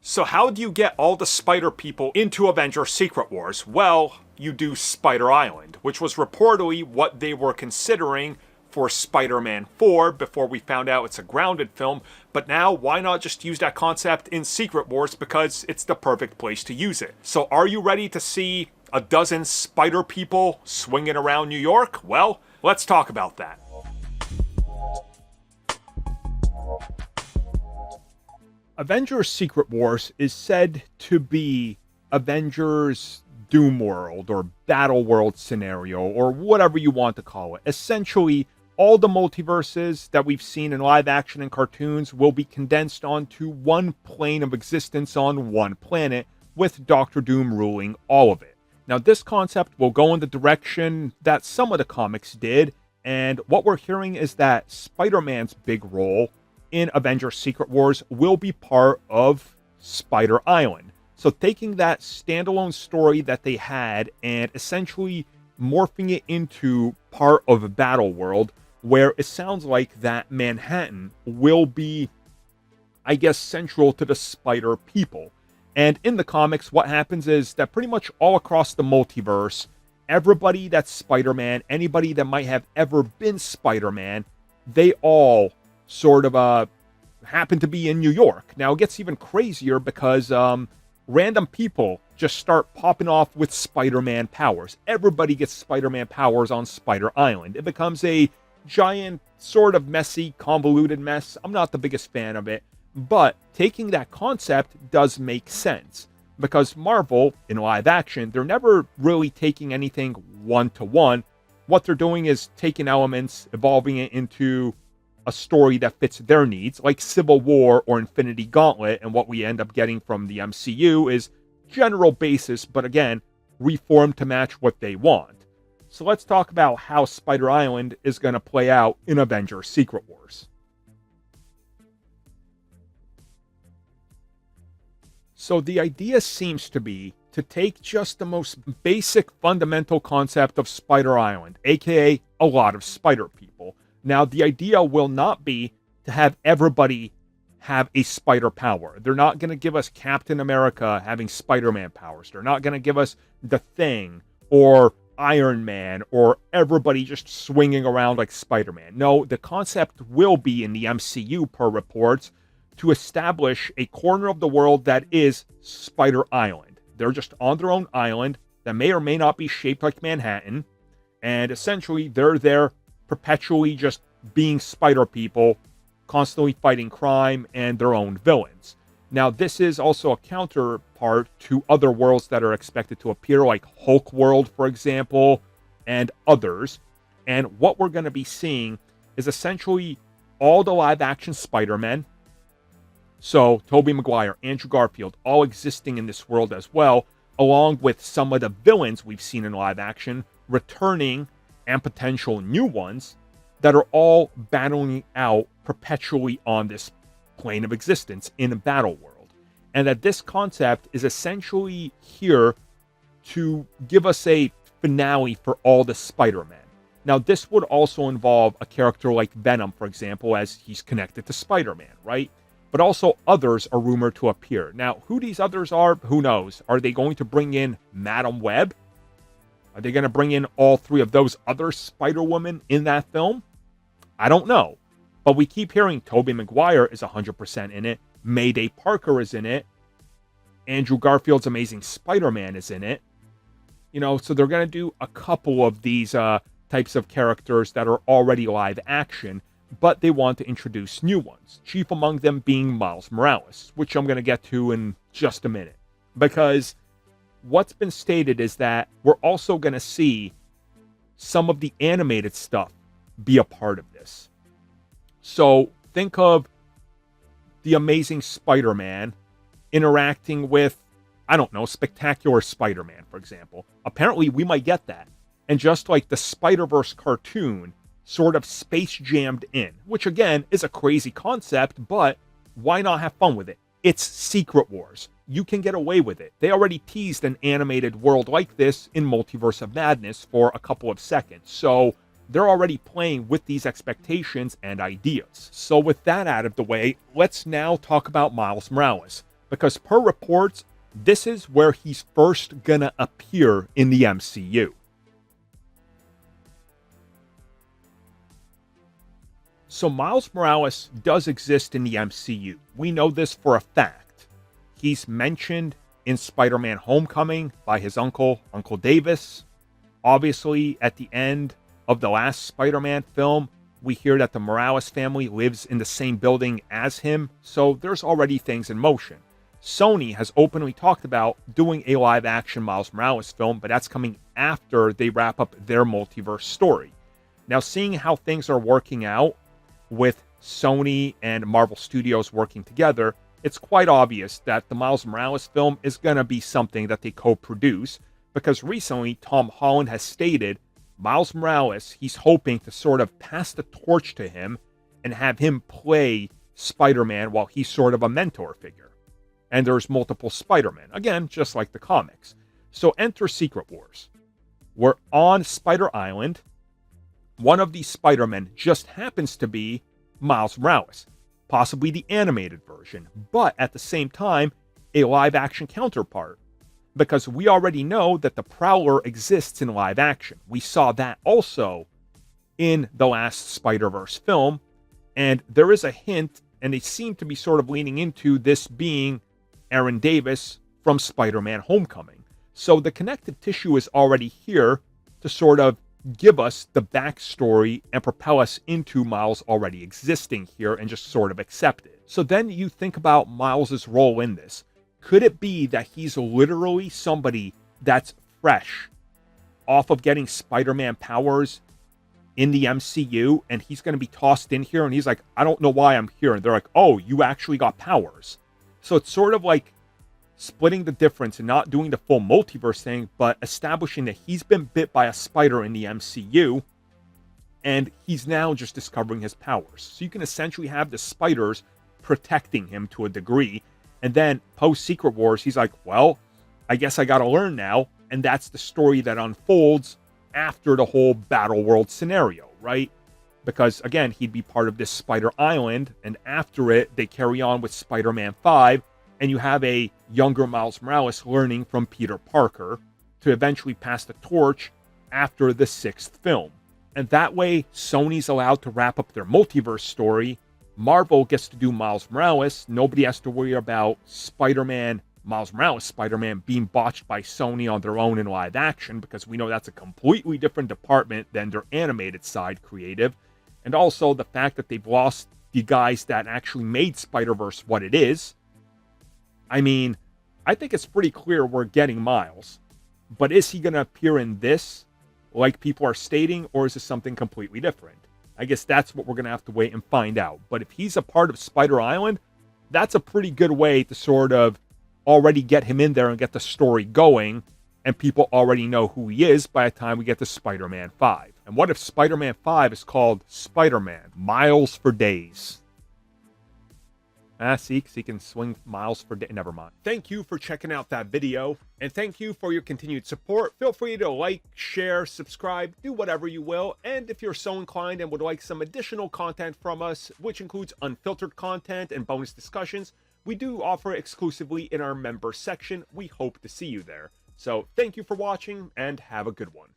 So how do you get all the spider people into Avengers Secret Wars? Well, you do Spider Island, which was reportedly what they were considering for Spider-Man 4 before we found out it's a grounded film, but now why not just use that concept in Secret Wars because it's the perfect place to use it. So are you ready to see a dozen spider people swinging around New York? Well, let's talk about that. Avengers Secret Wars is said to be Avengers Doom World or Battle World scenario or whatever you want to call it. Essentially, all the multiverses that we've seen in live action and cartoons will be condensed onto one plane of existence on one planet, with Doctor Doom ruling all of it. Now, this concept will go in the direction that some of the comics did, and what we're hearing is that Spider-Man's big role in Avengers Secret Wars will be part of Spider Island. So taking that standalone story that they had and essentially morphing it into part of a battle world where it sounds like that Manhattan will be, I guess, central to the spider people. And in the comics, what happens is that pretty much all across the multiverse, everybody that's Spider-Man, anybody that might have ever been Spider-Man, they all sort of happen to be in New York. Now, it gets even crazier because random people just start popping off with Spider-Man powers. Everybody gets Spider-Man powers on Spider Island. It becomes a giant, sort of messy, convoluted mess. I'm not the biggest fan of it, but taking that concept does make sense. Because Marvel, in live action, they're never really taking anything one-to-one. What they're doing is taking elements, evolving it into a story that fits their needs, like Civil War or Infinity Gauntlet, and what we end up getting from the MCU is general basis, but again, reformed to match what they want. So let's talk about how Spider Island is going to play out in Avengers Secret Wars. So the idea seems to be to take just the most basic fundamental concept of Spider Island, aka a lot of spider people. Now, the idea will not be to have everybody have a spider power. They're not going to give us Captain America having Spider-Man powers. They're not going to give us The Thing or Iron Man or everybody just swinging around like Spider-Man. No, the concept will be in the MCU, per reports, to establish a corner of the world that is Spider Island. They're just on their own island that may or may not be shaped like Manhattan, and essentially they're there perpetually just being spider people, constantly fighting crime and their own villains. Now, this is also a counterpart to other worlds that are expected to appear, like Hulk World, for example, and others. And what we're going to be seeing is essentially all the live-action Spider-Men, so Tobey Maguire, Andrew Garfield, all existing in this world as well, along with some of the villains we've seen in live action, returning and potential new ones that are all battling out perpetually on this plane of existence in a battle world. And that this concept is essentially here to give us a finale for all the Spider-Men. Now, this would also involve a character like Venom, for example, as he's connected to Spider-Man, right? But also others are rumored to appear. Now, who these others are, who knows? Are they going to bring in Madam Web? Are they going to bring in all three of those other Spider-Women in that film? I don't know. But we keep hearing Tobey Maguire is 100% in it. Mayday Parker is in it. Andrew Garfield's Amazing Spider-Man is in it. You know, so they're going to do a couple of these types of characters that are already live action, but they want to introduce new ones. Chief among them being Miles Morales, which I'm going to get to in just a minute. Because what's been stated is that we're also going to see some of the animated stuff be a part of this. So think of the Amazing Spider-Man interacting with, I don't know, Spectacular Spider-Man, for example. Apparently, we might get that. And just like the Spider-Verse cartoon sort of space jammed in, which again is a crazy concept, but why not have fun with it? It's Secret Wars. You can get away with it. They already teased an animated world like this in Multiverse of Madness for a couple of seconds. So they're already playing with these expectations and ideas. So with that out of the way, let's now talk about Miles Morales. because per reports, this is where he's first gonna appear in the MCU. So Miles Morales does exist in the MCU. We know this for a fact. He's mentioned in Spider-Man Homecoming by his uncle, Uncle Davis. Obviously, at the end of the last Spider-Man film, we hear that the Morales family lives in the same building as him, so there's already things in motion. Sony has openly talked about doing a live-action Miles Morales film, but that's coming after they wrap up their multiverse story. Now, seeing how things are working out with Sony and Marvel Studios working together, it's quite obvious that the Miles Morales film is going to be something that they co-produce, because recently Tom Holland has stated Miles Morales, he's hoping to sort of pass the torch to him and have him play Spider-Man while he's sort of a mentor figure. And there's multiple Spider-Men, again, just like the comics. So enter Secret Wars. We're on Spider Island. One of these Spider-Men just happens to be Miles Morales, possibly the animated version, but at the same time, a live-action counterpart. Because we already know that the Prowler exists in live action. We saw that also in the last Spider-Verse film, and there is a hint, and they seem to be sort of leaning into this being Aaron Davis from Spider-Man Homecoming. So the connective tissue is already here to sort of give us the backstory and propel us into Miles already existing here and just sort of accept it. So then you think about Miles's role in this. Could it be that he's literally somebody that's fresh off of getting Spider-Man powers in the MCU, and he's going to be tossed in here, and he's like, I don't know why I'm here. And they're like, oh, you actually got powers. So it's sort of like splitting the difference and not doing the full multiverse thing, but establishing that he's been bit by a spider in the MCU, and he's now just discovering his powers. So you can essentially have the spiders protecting him to a degree, and then post-Secret Wars, he's like, well, I guess I gotta learn now, and that's the story that unfolds after the whole Battle World scenario, right? Because, again, he'd be part of this Spider Island, and after it, they carry on with Spider-Man 5, and you have a younger Miles Morales learning from Peter Parker to eventually pass the torch after the 6th film. And that way, Sony's allowed to wrap up their multiverse story. Marvel gets to do Miles Morales. Nobody has to worry about Spider-Man, Miles Morales Spider-Man being botched by Sony on their own in live action, because we know that's a completely different department than their animated side creative. And also the fact that they've lost the guys that actually made Spider-Verse what it is. I mean, I think it's pretty clear we're getting Miles. But is he going to appear in this, like people are stating, or is this something completely different? I guess that's what we're going to have to wait and find out. But if he's a part of Spider Island, that's a pretty good way to sort of already get him in there and get the story going, and people already know who he is by the time we get to Spider-Man 5. And what if Spider-Man 5 is called Spider-Man Miles for Days? See, because he can swing miles for days. Never mind. Thank you for checking out that video, and thank you for your continued support. Feel free to like, share, subscribe, do whatever you will. And if you're so inclined and would like some additional content from us, which includes unfiltered content and bonus discussions, we do offer it exclusively in our member section. We hope to see you there. So thank you for watching, and have a good one.